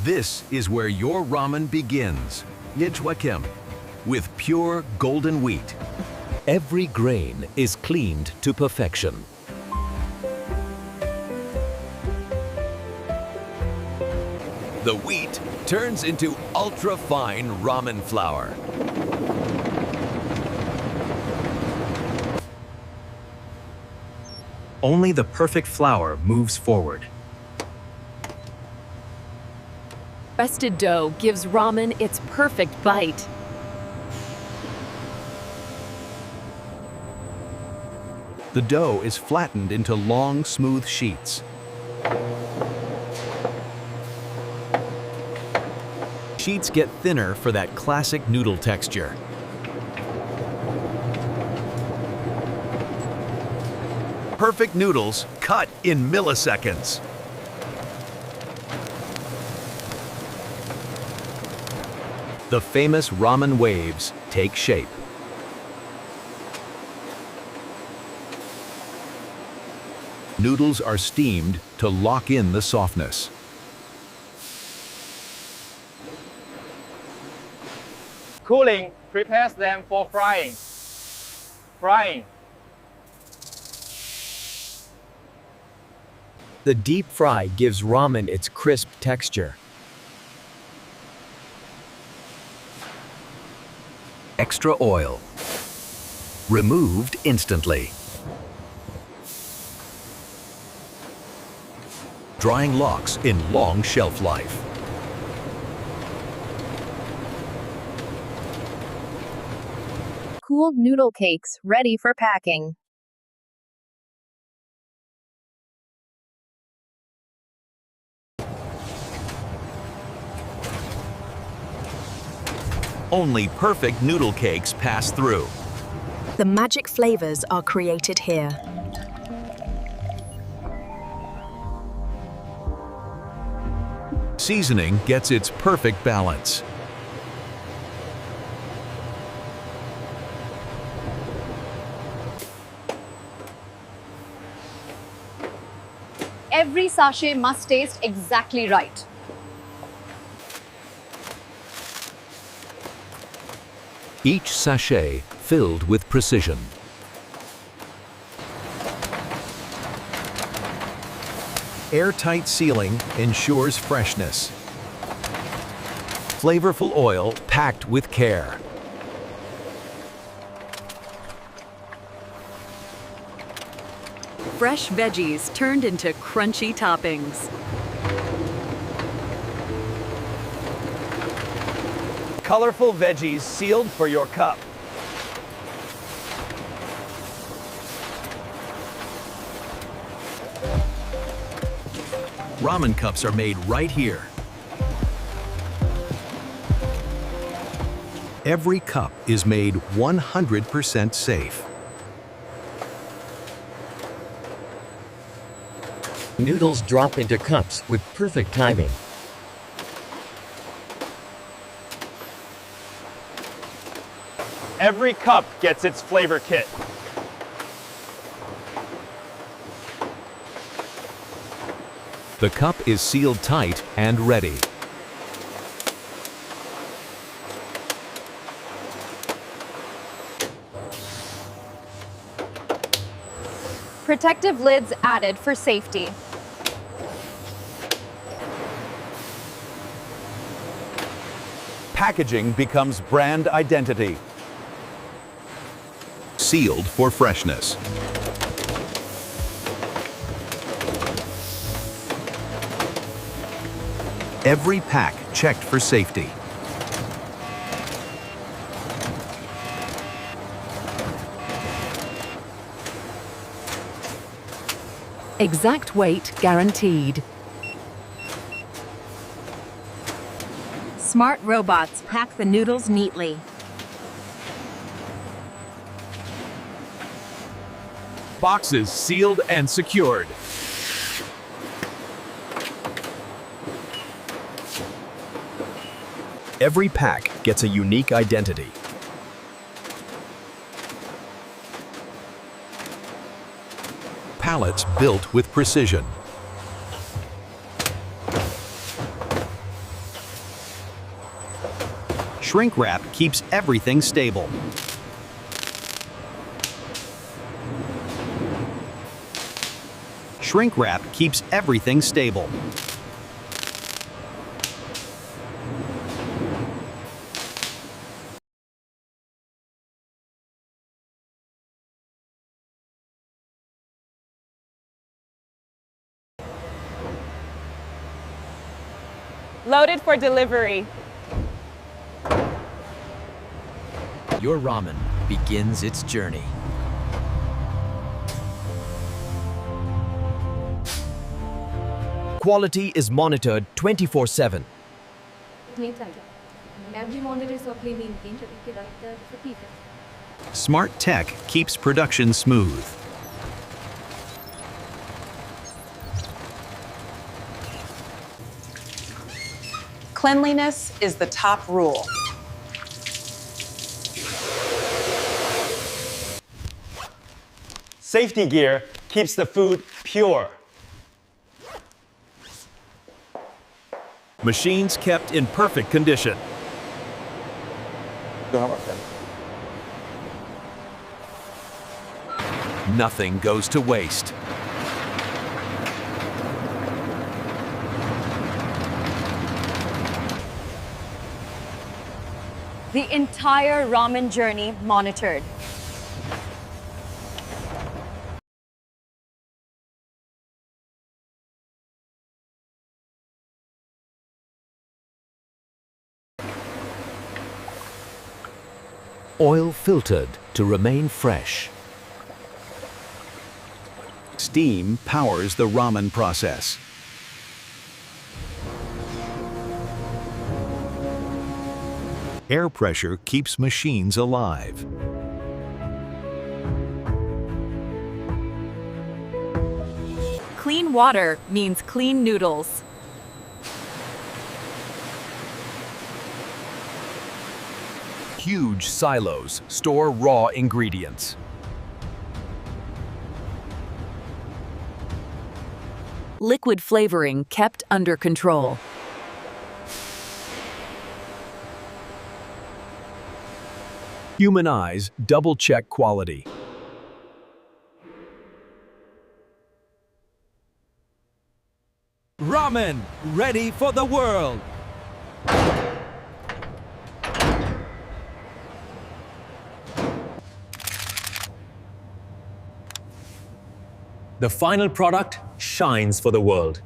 This is where your ramen begins. Yijwakim, with pure golden wheat. Every grain is cleaned to perfection. The wheat turns into ultra-fine ramen flour. Only the perfect flour moves forward. Rested dough gives ramen its perfect bite. The dough is flattened into long, smooth sheets. Sheets get thinner for that classic noodle texture. Perfect noodles cut in milliseconds. The famous ramen waves take shape. Noodles are steamed to lock in the softness. Cooling prepares them for frying. Frying. The deep fry gives ramen its crisp texture. Extra oil. Removed instantly. Drying locks in long shelf life. Cooled noodle cakes ready for packing. Only perfect noodle cakes pass through. The magic flavors are created here. Seasoning gets its perfect balance. Every sachet must taste exactly right. Each sachet filled with precision. Airtight sealing ensures freshness. Flavorful oil packed with care. Fresh veggies turned into crunchy toppings. Colorful veggies sealed for your cup. Ramen cups are made right here. Every cup is made 100% safe. Noodles drop into cups with perfect timing. Every cup gets its flavor kit. The cup is sealed tight and ready. Protective lids added for safety. Packaging becomes brand identity. Sealed for freshness. Every pack checked for safety. Exact weight guaranteed. Smart robots pack the noodles neatly. Boxes sealed and secured. Every pack gets a unique identity. Pallets built with precision. Shrink wrap keeps everything stable. Shrink wrap keeps everything stable. Loaded for delivery. Your ramen begins its journey. Quality is monitored 24/7. Smart tech keeps production smooth. Cleanliness is the top rule. Safety gear keeps the food pure. Machines kept in perfect condition. Nothing goes to waste. The entire ramen journey monitored. Oil filtered to remain fresh. Steam powers the ramen process. Air pressure keeps machines alive. Clean water means clean noodles. Huge silos store raw ingredients. Liquid flavoring kept under control. Human eyes double-check quality. Ramen, ready for the world! The final product shines for the world.